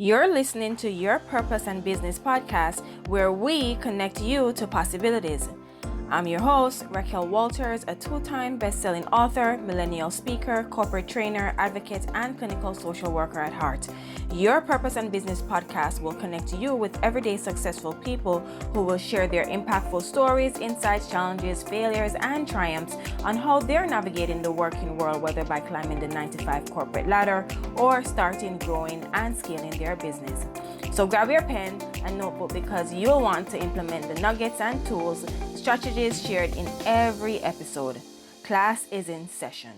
You're listening to Your Purpose and Business podcast, where we connect you to possibilities. I'm your host, Raquel Walters, a two-time best-selling author, millennial speaker, corporate trainer, advocate, and clinical social worker at heart. Your Purpose and Business podcast will connect you with everyday successful people who will share their impactful stories, insights, challenges, failures, and triumphs on how they're navigating the working world, whether by climbing the 9-to-5 corporate ladder or starting, growing, and scaling their business. So grab your pen and notebook because you'll want to implement the nuggets and tools, strategies shared in every episode. Class is in session.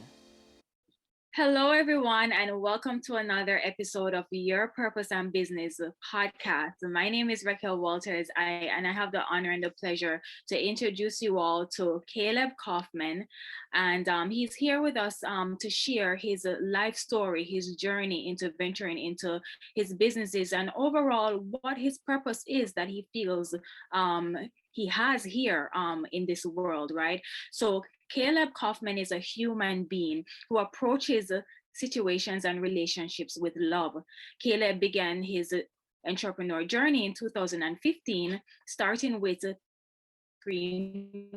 Hello, everyone, and welcome to another episode of Your Purpose and Business podcast. My name is Raquel Walters, and I have the honor and the pleasure to introduce you all to Caleb Kauffman. And he's here with us to share his life story, his journey into venturing into his businesses, and overall what his purpose is that he feels he has here in this world, right? So Caleb Kauffman is a human being who approaches situations and relationships with love. Caleb began his entrepreneur journey in 2015, starting with Cream,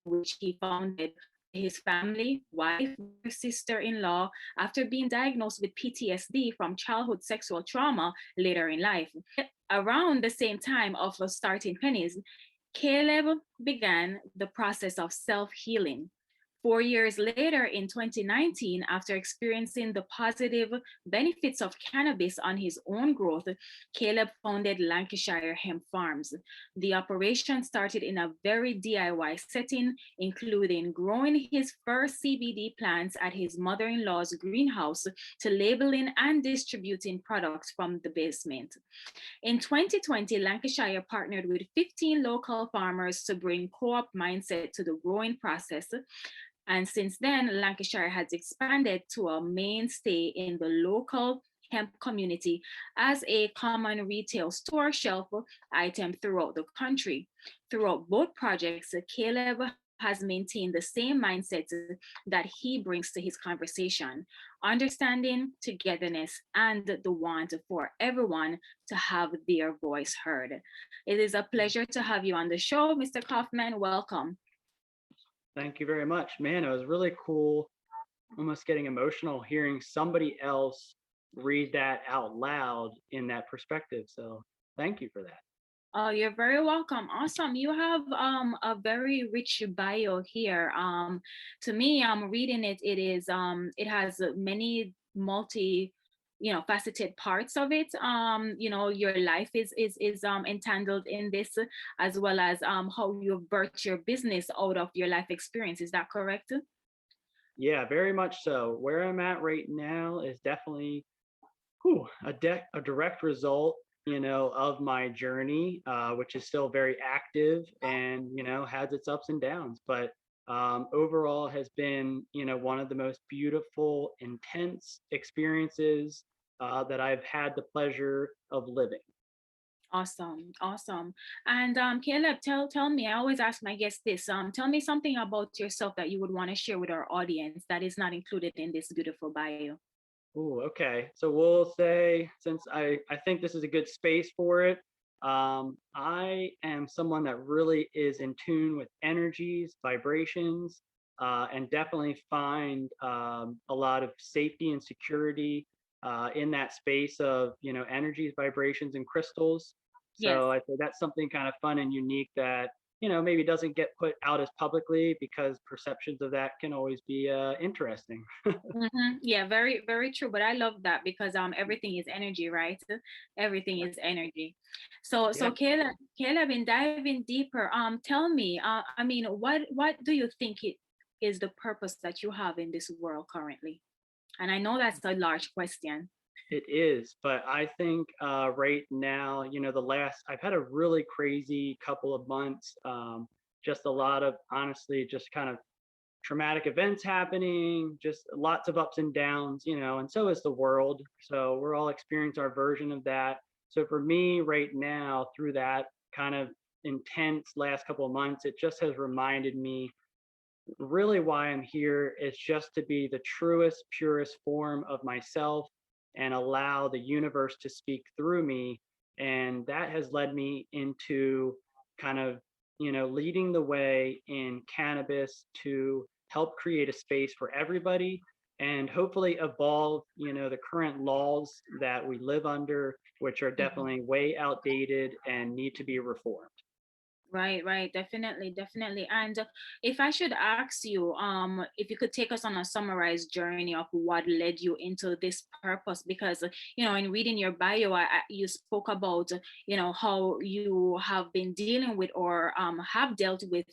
which he founded his family, wife, sister-in-law, after being diagnosed with PTSD from childhood sexual trauma later in life. Around the same time of starting Pennies, Caleb began the process of self-healing. 4 years later, in 2019, after experiencing the positive benefits of cannabis on his own growth, Caleb founded Lancashire Hemp Farms. The operation started in a very DIY setting, including growing his first CBD plants at his mother-in-law's greenhouse to labeling and distributing products from the basement. In 2020, Lancashire partnered with 15 local farmers to bring co-op mindset to the growing process. And since then, Lancashire has expanded to a mainstay in the local hemp community as a common retail store shelf item throughout the country. Throughout both projects, Caleb has maintained the same mindset that he brings to his conversation: understanding, togetherness, and the want for everyone to have their voice heard. It is a pleasure to have you on the show, Mr. Kauffman. Welcome. Thank you very much. Man, it was really cool, almost getting emotional hearing somebody else read that out loud in that perspective. So thank you for that. Oh, you're very welcome. Awesome. You have a very rich bio here. To me, I'm reading it. It has many multi, faceted parts of it. Your life is entangled in this, as well as how you've birthed your business out of your life experience. Is that correct? Yeah, very much so. Where I'm at right now is definitely a direct result, of my journey, which is still very active and, has its ups and downs. But overall has been, one of the most beautiful, intense experiences that I've had the pleasure of living. Awesome, awesome. And Caleb, tell me. I always ask my guests this. Tell me something about yourself that you would want to share with our audience that is not included in this beautiful bio. Ooh, okay. So we'll say, since I think this is a good space for it, I am someone that really is in tune with energies, vibrations, and definitely find a lot of safety and security in that space of, energies, vibrations, and crystals. Yes. So I think that's something kind of fun and unique that, maybe doesn't get put out as publicly because perceptions of that can always be interesting. Yeah, very, very true. But I love that because everything is energy, right? Everything is energy. So Yeah. Caleb, in diving deeper, tell me, I mean, what do you think it is the purpose that you have in this world currently? And I know that's a large question. It is, but I think right now, I've had a really crazy couple of months. Just a lot of, honestly, just kind of traumatic events happening, just lots of ups and downs, and so is the world. So we're all experiencing our version of that. So for me right now, through that kind of intense last couple of months, it just has reminded me really why I'm here is just to be the truest, purest form of myself, and allow the universe to speak through me. And that has led me into kind of, leading the way in cannabis to help create a space for everybody and hopefully evolve, the current laws that we live under, which are definitely way outdated and need to be reformed. Right, right, definitely, definitely. And if I should ask you, if you could take us on a summarized journey of what led you into this purpose, because in reading your bio, you spoke about, how you have been dealing with or have dealt with,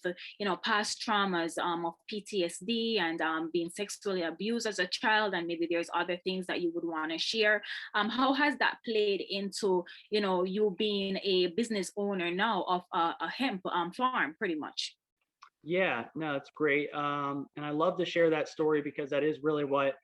past traumas of PTSD and being sexually abused as a child, and maybe there's other things that you would want to share. How has that played into you being a business owner now of a hemp farm, pretty much? Yeah, no, it's great. And I love to share that story because that is really what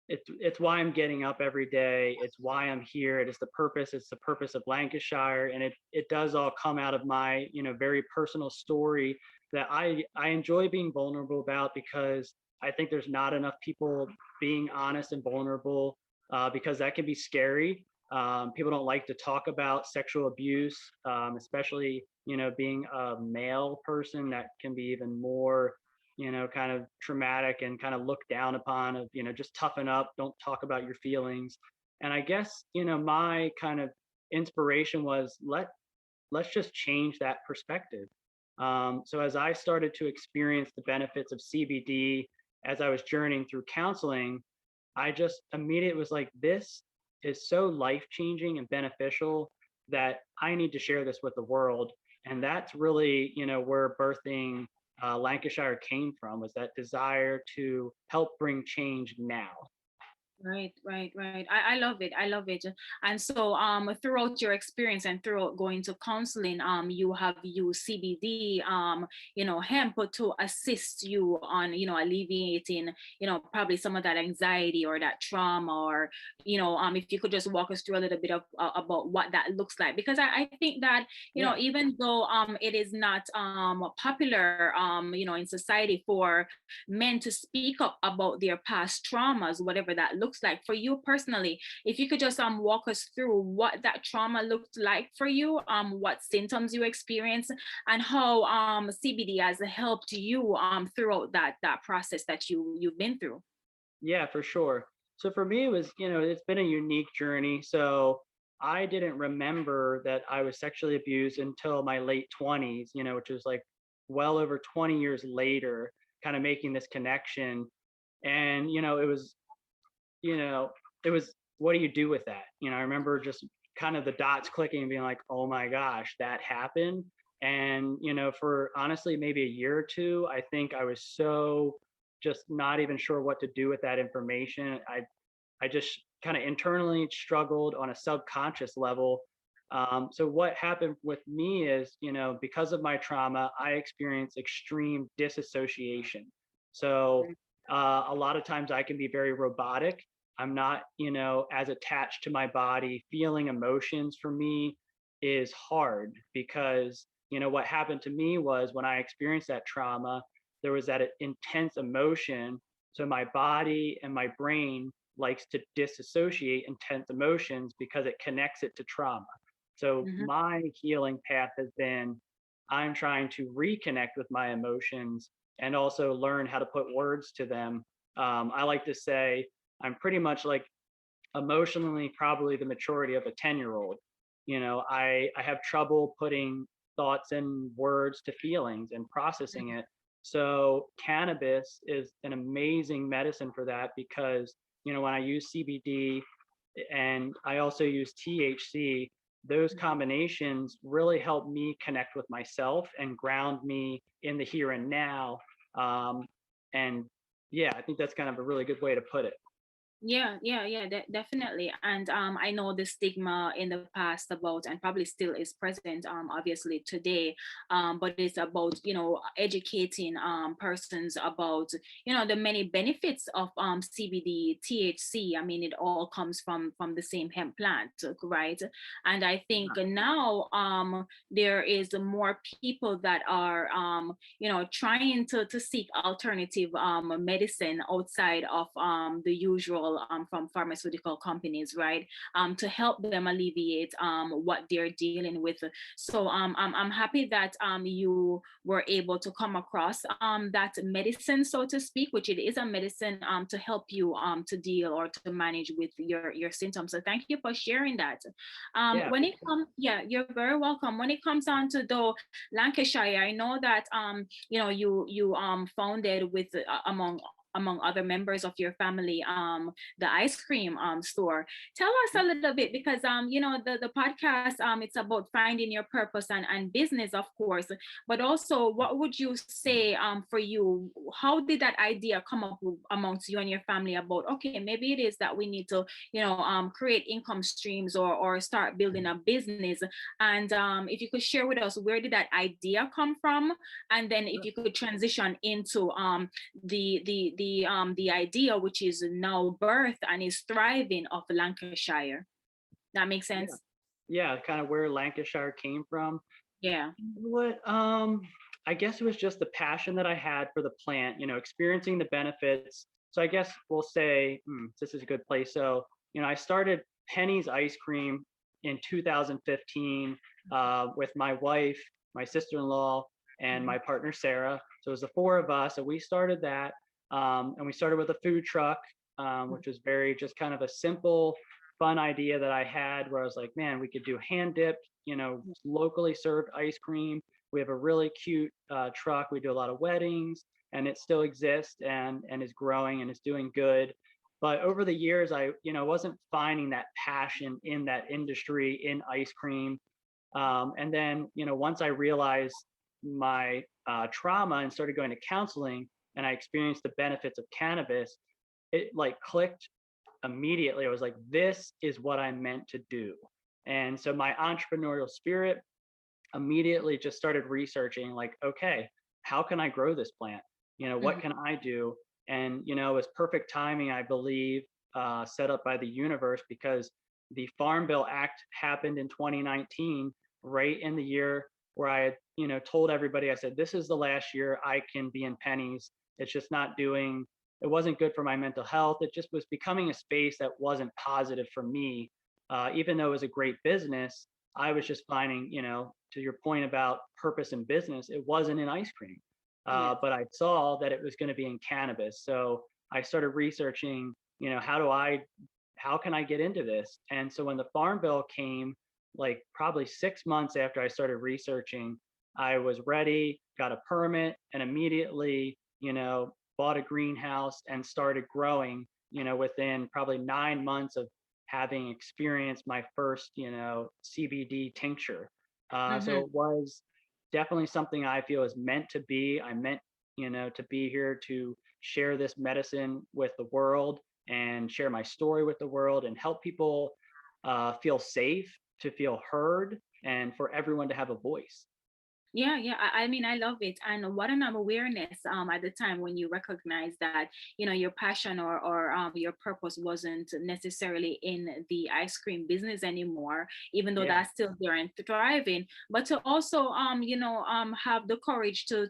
it's why I'm getting up every day. It's why I'm here. It is the purpose. It's the purpose of Lancashire, and it does all come out of my very personal story that I enjoy being vulnerable about because I think there's not enough people being honest and vulnerable because that can be scary. People don't like to talk about sexual abuse, especially being a male person. That can be even more kind of traumatic and kind of looked down upon of, just toughen up, don't talk about your feelings. And I guess, my kind of inspiration was let's just change that perspective. So as I started to experience the benefits of CBD, as I was journeying through counseling, I just immediately was like, this is so life changing and beneficial that I need to share this with the world. And that's really, where birthing Lancashire came from, was that desire to help bring change now. Right, right, right. I love it. I love it. And so throughout your experience and throughout going to counseling, you have used CBD, hemp to assist you on, alleviating, probably some of that anxiety or that trauma, or, if you could just walk us through a little bit of about what that looks like. Because I think that, Yeah. even though it is not popular in society for men to speak up about their past traumas, whatever that looks like for you personally. If you could just walk us through what that trauma looked like for you, what symptoms you experienced, and how CBD has helped you throughout that process that you've been through. Yeah, for sure. So for me, it was, it's been a unique journey. So I didn't remember that I was sexually abused until my late 20s, which was like well over 20 years later, kind of making this connection. And, you know, it was, what do you do with that? I remember just kind of the dots clicking and being like, oh my gosh, that happened. And, for honestly, maybe a year or two, I think I was so just not even sure what to do with that information. I just kind of internally struggled on a subconscious level. So what happened with me is, because of my trauma, I experienced extreme disassociation. So a lot of times I can be very robotic. I'm not, as attached to my body. Feeling emotions for me is hard because, what happened to me was when I experienced that trauma, there was that intense emotion. So my body and my brain likes to disassociate intense emotions because it connects it to trauma. So Mhm. my healing path has been I'm trying to reconnect with my emotions and also learn how to put words to them. I like to say I'm pretty much like emotionally probably the maturity of a 10-year-old. I have trouble putting thoughts and words to feelings and processing it. So cannabis is an amazing medicine for that because, when I use CBD and I also use THC, those combinations really help me connect with myself and ground me in the here and now. And yeah, I think that's kind of a really good way to put it. Yeah, yeah, yeah, definitely. And I know the stigma in the past about, and probably still is present, obviously today, but it's about, educating persons about, the many benefits of CBD, THC. I mean, it all comes from the same hemp plant, right? And I think now there is more people that are, trying to seek alternative medicine outside of the usual people from pharmaceutical companies, right? To help them alleviate what they're dealing with. So I'm happy that you were able to come across that medicine, so to speak, which it is a medicine to help you to deal or to manage with your symptoms. So thank you for sharing that. Yeah. When it comes, yeah, you're very welcome. When it comes down to though Lancashire, I know that you founded with among other members of your family the ice cream store. Tell us a little bit, because the podcast it's about finding your purpose and business, of course, but also what would you say for you, how did that idea come up amongst you and your family about, okay, maybe it is that we need to create income streams or start building a business? And if you could share with us, where did that idea come from, and then if you could transition into the idea which is now birthed and is thriving of Lancashire. That makes Yeah. sense? Yeah, kind of where Lancashire came from. Yeah. What I guess it was just the passion that I had for the plant, experiencing the benefits. So I guess we'll say this is a good place. So, I started Penny's Ice Cream in 2015 with my wife, my sister-in-law, and my partner Sarah. So it was the four of us. So we started that, and we started with a food truck, which was very just kind of a simple, fun idea that I had, where I was like, man, we could do hand dipped, locally served ice cream. We have a really cute truck. We do a lot of weddings, and it still exists and is growing and is doing good. But over the years, I wasn't finding that passion in that industry in ice cream. And then once I realized my trauma and started going to counseling, and I experienced the benefits of cannabis, it like clicked immediately. I was like, this is what I'm meant to do. And so my entrepreneurial spirit immediately just started researching, like, okay, how can I grow this plant? What can I do? And it was perfect timing, I believe, set up by the universe, because the Farm Bill Act happened in 2019, right in the year where I had told everybody, I said, this is the last year I can be in Pennies. It's just not doing, it wasn't good for my mental health. It just was becoming a space that wasn't positive for me. Even though it was a great business, I was just finding, to your point about purpose in business, it wasn't in ice cream. But I saw that it was going to be in cannabis. So I started researching, how can I get into this? And so when the Farm Bill came, like probably 6 months after I started researching, I was ready, got a permit, and immediately, bought a greenhouse and started growing, within probably 9 months of having experienced my first, CBD tincture. So it was definitely something I feel is meant to be. I meant, to be here to share this medicine with the world and share my story with the world and help people feel safe, to feel heard, and for everyone to have a voice. Yeah. I mean, I love it. And what an awareness at the time when you recognize that, your passion or your purpose wasn't necessarily in the ice cream business anymore, even though Yeah. that's still there and thriving, but to also, have the courage to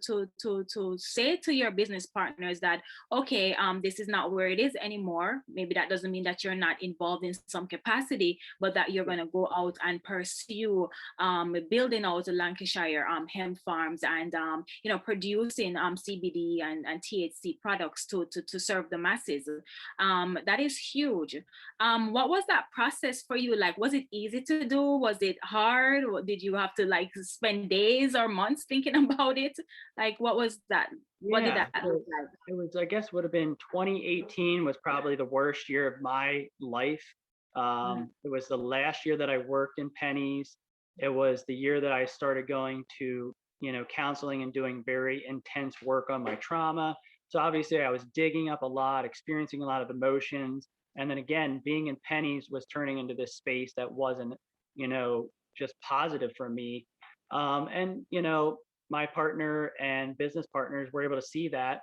say to your business partners that, okay, this is not where it is anymore. Maybe that doesn't mean that you're not involved in some capacity, but that you're going to go out and pursue building out the Lancashire hemp farms and producing CBD and THC products to serve the masses. That is huge. What was that process for you like? Was it easy to do? Was it hard? Or did you have to like spend days or months thinking about it? Like, what was that? What did Yeah, that so look like? it was, I guess, would have been 2018 was probably the worst year of my life. It was the last year that I worked in Pennies. It was the year that I started going to, counseling and doing very intense work on my trauma. So obviously I was digging up a lot, experiencing a lot of emotions. And then again, being in Pennies was turning into this space that wasn't, just positive for me. And, my partner and business partners were able to see that.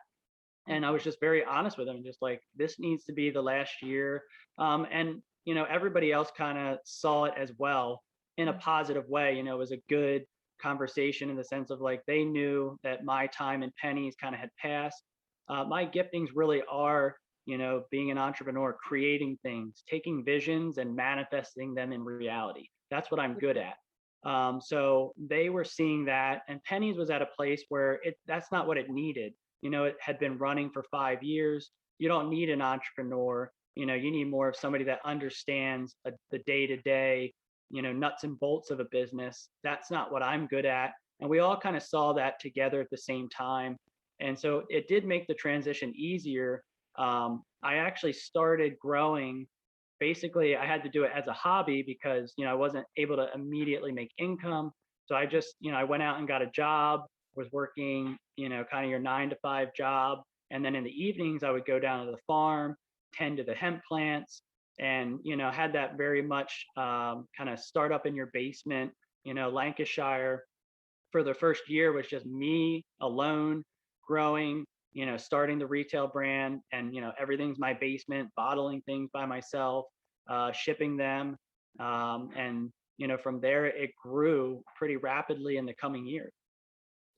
And I was just very honest with them, just like, this needs to be the last year. And, everybody else kind of saw it as well in a positive way. It was a good conversation in the sense of like, they knew that my time in Pennies kind of had passed. My giftings really are, being an entrepreneur, creating things, taking visions and manifesting them in reality. That's what I'm good at. So they were seeing that, and Penny's was at a place where that's not what it needed. It had been running for 5 years. You don't need an entrepreneur. You need more of somebody that understands the day to day, nuts and bolts of a business. That's not what I'm good at. And we all kind of saw that together at the same time. And so it did make the transition easier. I actually started growing. Basically, I had to do it as a hobby because, I wasn't able to immediately make income. So I just, I went out and got a job, was working, kind of your 9 to 5 job. And then in the evenings, I would go down to the farm, tend to the hemp plants, and, had that very much kind of start up in your basement. Lancashire for the first year was just me alone growing, starting the retail brand, and, everything's my basement, bottling things by myself, shipping them. And, from there, it grew pretty rapidly in the coming years.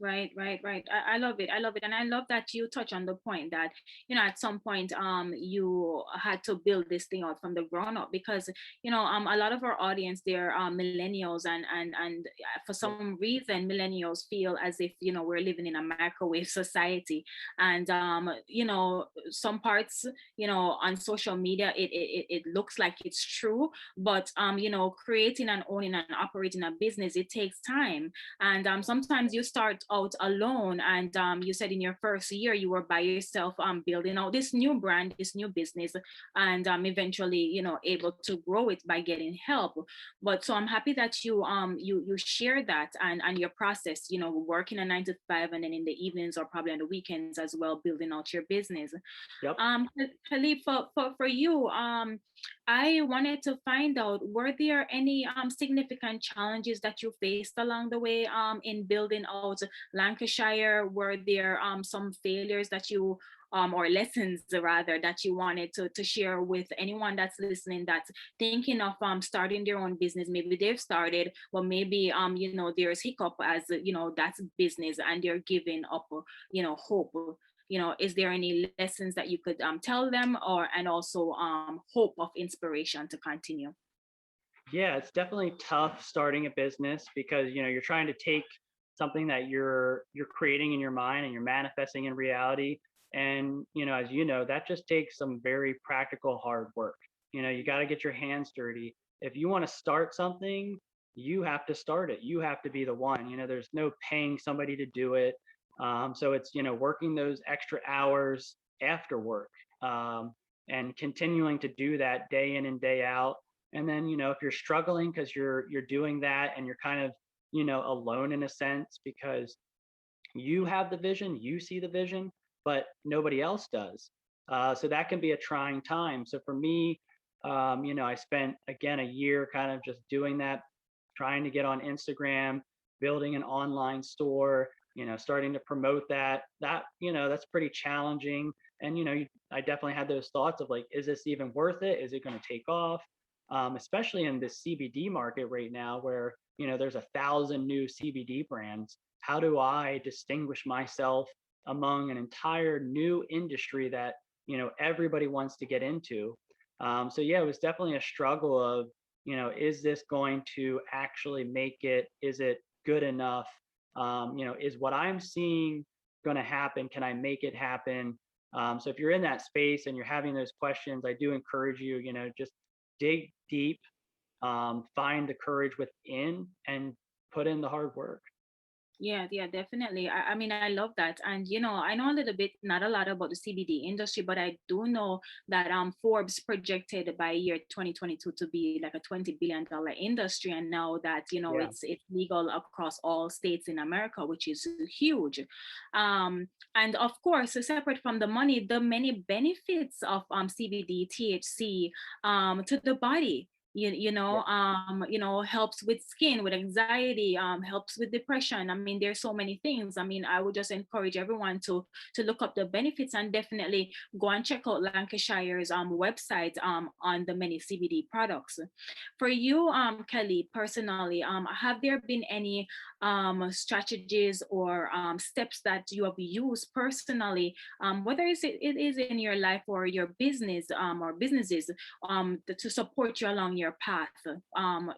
Right. I love it. I love it. And I love that you touch on the point that, at some point, you had to build this thing out from the ground up because, a lot of our audience, they're millennials and for some reason, millennials feel as if, we're living in a microwave society. And, some parts, on social media, it looks like it's true, but, creating and owning and operating a business, it takes time. And sometimes you start out alone, and you said in your first year you were by yourself, building out this new brand, this new business, and eventually, able to grow it by getting help. But so I'm happy that you shared that and your process, working a 9 to 5, and then in the evenings or probably on the weekends as well, building out your business. Yep. Khalid, for you, I wanted to find out, were there any significant challenges that you faced along the way in building out Lancashire? Were there some failures that you or lessons rather that you wanted to share with anyone that's listening, that's thinking of starting their own business? Maybe they've started, but maybe there's hiccup as that's business and they're giving up hope. Is there any lessons that you could tell them, and also hope of inspiration to continue? Yeah, it's definitely tough starting a business because you're trying to take something that you're creating in your mind and you're manifesting in reality. And as that just takes some very practical hard work. You got to get your hands dirty. If you want to start something, you have to start it. You have to be the one. There's no paying somebody to do it. So it's working those extra hours after work, and continuing to do that day in and day out. And then if you're struggling because you're doing that and you're kind of alone in a sense because you have the vision, you see the vision, but nobody else does. So that can be a trying time. So for me, I spent again a year kind of just doing that, trying to get on Instagram, building an online store, starting to promote that. That's pretty challenging. And I definitely had those thoughts of like, is this even worth it? Is it going to take off? Especially in this CBD market right now, where there's 1,000 new CBD brands. How do I distinguish myself among an entire new industry that everybody wants to get into? So yeah, it was definitely a struggle of is this going to actually make it? Is it good enough? Is what I'm seeing going to happen? Can I make it happen? So if you're in that space and you're having those questions, I do encourage you, just dig deep, find the courage within, and put in the hard work. Yeah, definitely. I mean, I love that. And, I know a little bit, not a lot about the CBD industry, but I do know that Forbes projected by year 2022 to be like a $20 billion industry. And now that, Yeah. it's legal across all states in America, which is huge. And of course, separate from the money, the many benefits of CBD, THC to the body. Yeah. helps with skin, with anxiety, helps with depression. I mean, there's so many things. I mean, I would just encourage everyone to look up the benefits and definitely go and check out Lancashire's website on the many CBD products. For you, Kelly, personally, have there been any strategies or steps that you have used personally, whether it is in your life or your business or businesses, to support you along your path?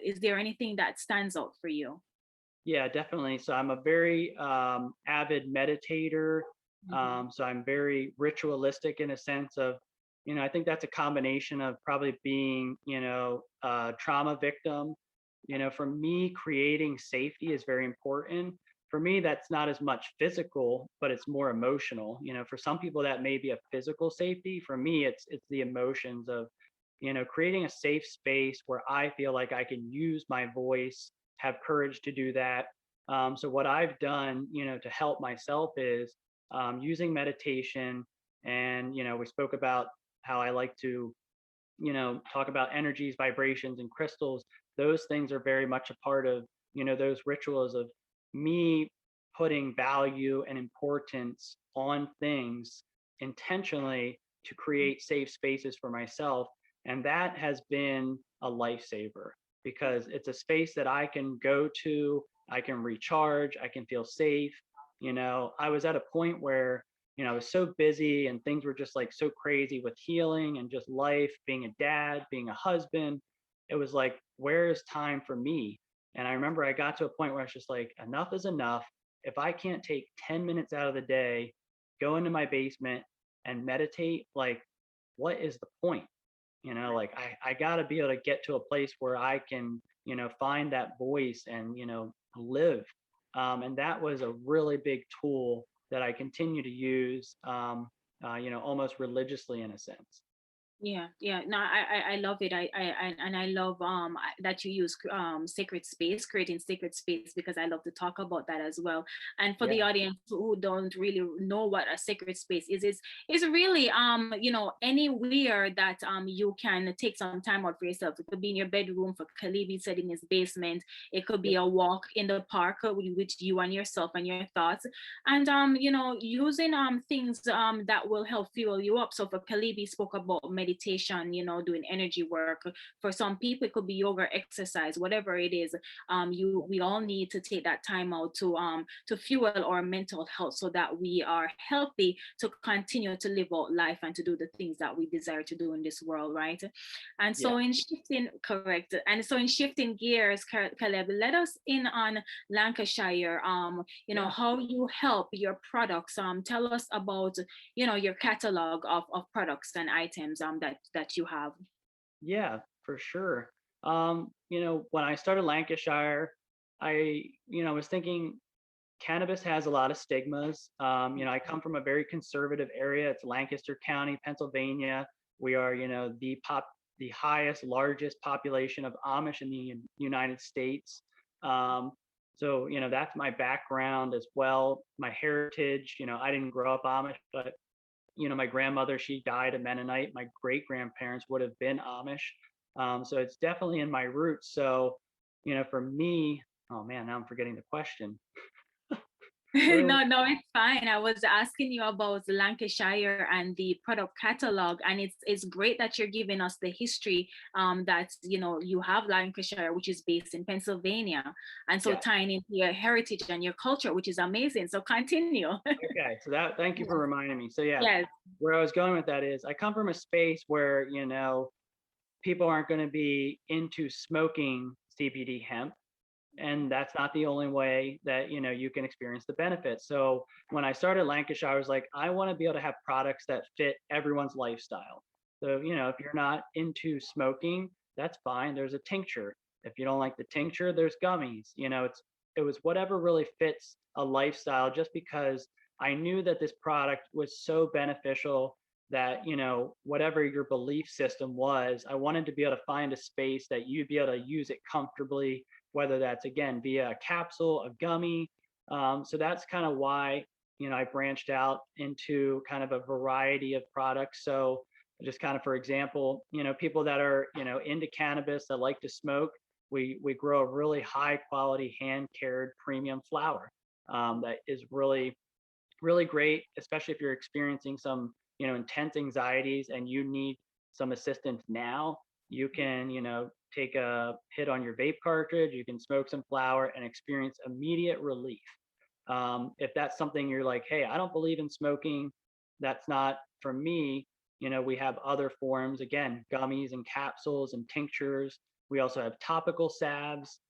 Is there anything that stands out for you? Yeah, definitely. So I'm a very avid meditator. Mhm. So I'm very ritualistic in a sense of, I think that's a combination of probably being, a trauma victim. For me, creating safety is very important. For me, that's not as much physical, but it's more emotional. For some people that may be a physical safety. For me, it's the emotions of, creating a safe space where I feel like I can use my voice, have courage to do that. So what I've done, to help myself is using meditation. And we spoke about how I like to, talk about energies, vibrations, and crystals. Those things are very much a part of, those rituals of me putting value and importance on things intentionally to create safe spaces for myself. And that has been a lifesaver because it's a space that I can go to, I can recharge, I can feel safe. I was at a point where, I was so busy and things were just like so crazy with healing and just life, being a dad, being a husband. It was like, where is time for me? And I remember I got to a point where I was just like, enough is enough. If I can't take 10 minutes out of the day, go into my basement and meditate, like, what is the point? Like I got to be able to get to a place where I can, find that voice and, live. And that was a really big tool that I continue to use, almost religiously in a sense. Yeah, yeah. No, I love it. And I love that you use sacred space, creating sacred space, because I love to talk about that as well. And for the Yeah. audience who don't really know what a sacred space is really anywhere that you can take some time out for yourself. It could be in your bedroom, for Kalibi said in his basement. It could be Yep. a walk in the park with you and yourself and your thoughts, and using things that will help fuel you up. So for Kalibi spoke about meditation, doing energy work. For some people it could be yoga, exercise, whatever it is. We all need to take that time out to fuel our mental health so that we are healthy to continue to live out life and to do the things that we desire to do in this world, right? And Yeah. so in shifting correct and so in shifting gears, Caleb, let us in on Lancashire, Yeah. how you help your products. Tell us about, your catalog of products and items that you have. Yeah, for sure. When I started Lancashire, I, was thinking cannabis has a lot of stigmas. I come from a very conservative area. It's Lancaster County, Pennsylvania. We are, the highest, largest population of Amish in the United States. Um, so, that's my background as well. My heritage, I didn't grow up Amish, but my grandmother, she died a Mennonite. My great grandparents would have been Amish. So it's definitely in my roots. So, for me, oh man, now I'm forgetting the question. Where No, no, it's fine. I was asking you about Lancashire and the product catalog, and it's great that you're giving us the history. That you have Lancashire, which is based in Pennsylvania, and so Yeah. tying into your heritage and your culture, which is amazing. So continue. Okay. So thank you for reminding me. So yeah, Yes. where I was going with that is I come from a space where, people aren't going to be into smoking CBD hemp. And that's not the only way that you can experience the benefits. So when I started Lancashire, I was like, I want to be able to have products that fit everyone's lifestyle. So if you're not into smoking, that's fine, there's a tincture. If you don't like the tincture, there's gummies. It was whatever really fits a lifestyle, just because I knew that this product was so beneficial that whatever your belief system was, I wanted to be able to find a space that you'd be able to use it comfortably, whether that's again via a capsule, a gummy. So that's kind of why I branched out into kind of a variety of products. So just kind of, for example, people that are, into cannabis that like to smoke, we grow a really high quality hand carried premium flower that is really, really great, especially if you're experiencing some, intense anxieties and you need some assistance now. You can, take a hit on your vape cartridge, you can smoke some flower and experience immediate relief. If that's something you're like, hey, I don't believe in smoking, that's not for me, we have other forms, again, gummies and capsules and tinctures. We also have topical salves,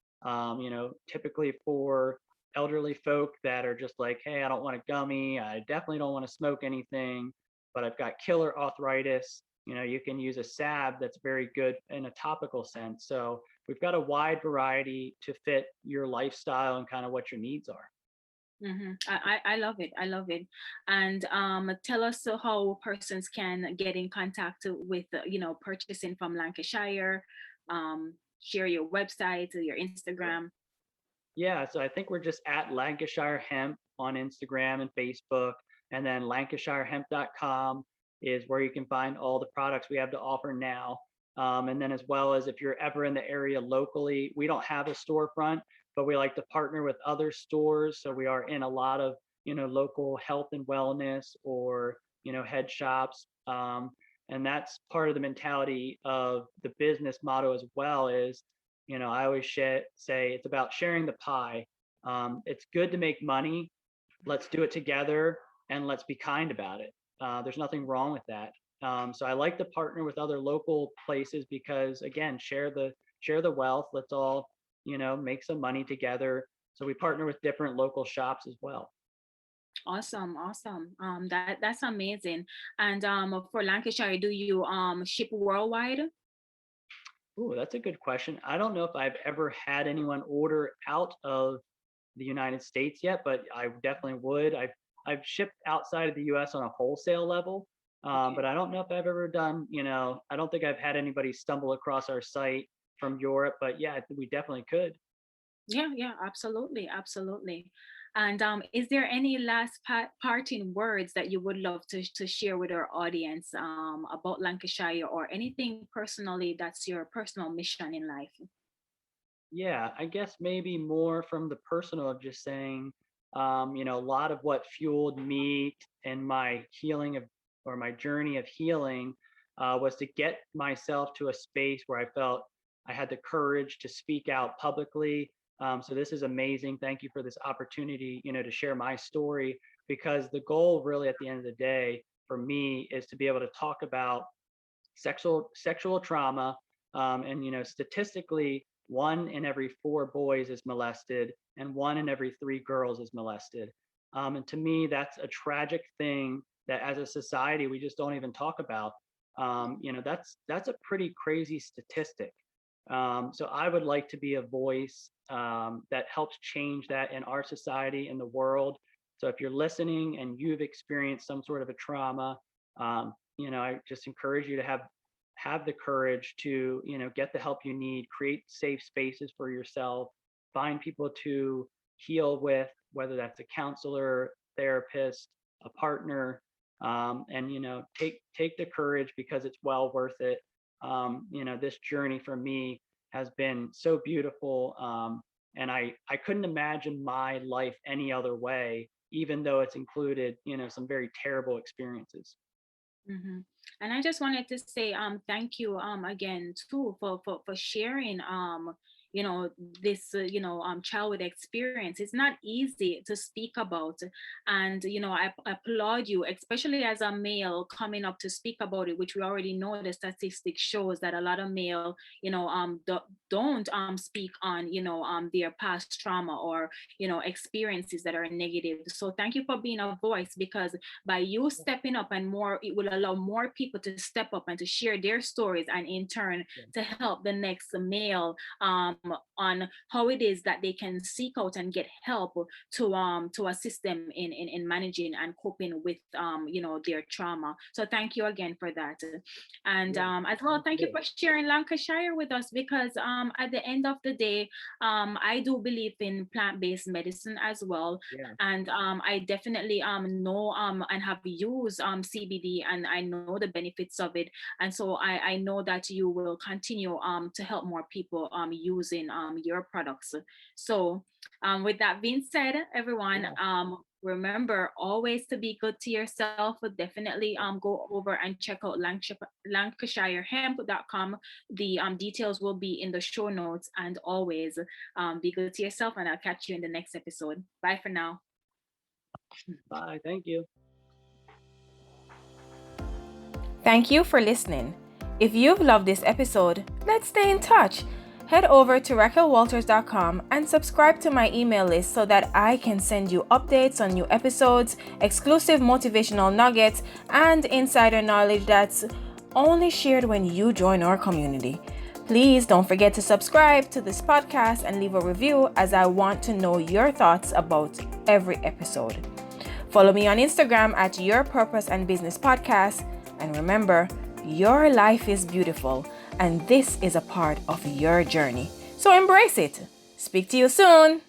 typically for elderly folk that are just like, hey, I don't want a gummy, I definitely don't want to smoke anything, but I've got killer arthritis. You can use a salve that's very good in a topical sense. So we've got a wide variety to fit your lifestyle and kind of what your needs are. I love it. I love it. And tell us how persons can get in contact with, purchasing from Lancashire. Share your website, your Instagram. Yeah, so I think we're just at Lancashire Hemp on Instagram and Facebook, and then lancashirehemp.com is where you can find all the products we have to offer now. And then, as well as if you're ever in the area locally, we don't have a storefront, but we like to partner with other stores. So we are in a lot of, local health and wellness or, head shops. And that's part of the mentality of the business motto as well is, I always say it's about sharing the pie. It's good to make money. Let's do it together and let's be kind about it. There's nothing wrong with that. So I like to partner with other local places because, again, share the wealth. Let's all, make some money together. So we partner with different local shops as well. Awesome, awesome. That's amazing. And for Lancashire, do you ship worldwide? Ooh, that's a good question. I don't know if I've ever had anyone order out of the United States yet, but I definitely would. I've shipped outside of the U.S. on a wholesale level, Okay. but I don't know if I've ever done. I don't think I've had anybody stumble across our site from Europe. But yeah, we definitely could. Yeah, yeah, absolutely, absolutely. And is there any last parting words that you would love to share with our audience about Lancashire or anything personally that's your personal mission in life? Yeah, I guess maybe more from the personal of just saying, a lot of what fueled me and my healing of or my journey of healing was to get myself to a space where I felt I had the courage to speak out publicly. So this is amazing. Thank you for this opportunity, to share my story because the goal really at the end of the day for me is to be able to talk about sexual trauma, and statistically 1 in every 4 boys is molested and 1 in every 3 girls is molested, and to me that's a tragic thing that as a society we just don't even talk about. That's a pretty crazy statistic. So I would like to be a voice that helps change that in our society, in the world. So if you're listening and you've experienced some sort of a trauma, I just encourage you to have the courage to, get the help you need, create safe spaces for yourself, find people to heal with, whether that's a counselor, therapist, a partner, and take the courage because it's well worth it. This journey for me has been so beautiful, and I couldn't imagine my life any other way, even though it's included, some very terrible experiences. hmm And I just wanted to say thank you again too for sharing this childhood experience. It's not easy to speak about, and I applaud you, especially as a male coming up to speak about it, which we already know the statistics shows that a lot of male don't speak on their past trauma or experiences that are negative. So thank you for being a voice, because by you stepping up and more, it will allow more people to step up and to share their stories, and in turn to help the next male on how it is that they can seek out and get help to assist them in managing and coping with their trauma. So thank you again for that. And Yeah, as well, thank you you. for sharing Lancashire with us, because at the end of the day, I do believe in plant-based medicine as well. Yeah. And I definitely know and have used CBD, and I know the benefits of it. And so I know that you will continue to help more people using your products. So with that being said, everyone, Yeah. remember always to be good to yourself. Definitely go over and check out LancashireHemp.com. The details will be in the show notes. And always be good to yourself, and I'll catch you in the next episode. Bye for now. Bye. Thank you. Thank you for listening. If you've loved this episode, let's stay in touch. Head over to RaquelWalters.com and subscribe to my email list so that I can send you updates on new episodes, exclusive motivational nuggets, and insider knowledge that's only shared when you join our community. Please don't forget to subscribe to this podcast and leave a review, as I want to know your thoughts about every episode. Follow me on Instagram at Your Purpose and Business Podcast. And remember, your life is beautiful, and this is a part of your journey. So embrace it. Speak to you soon.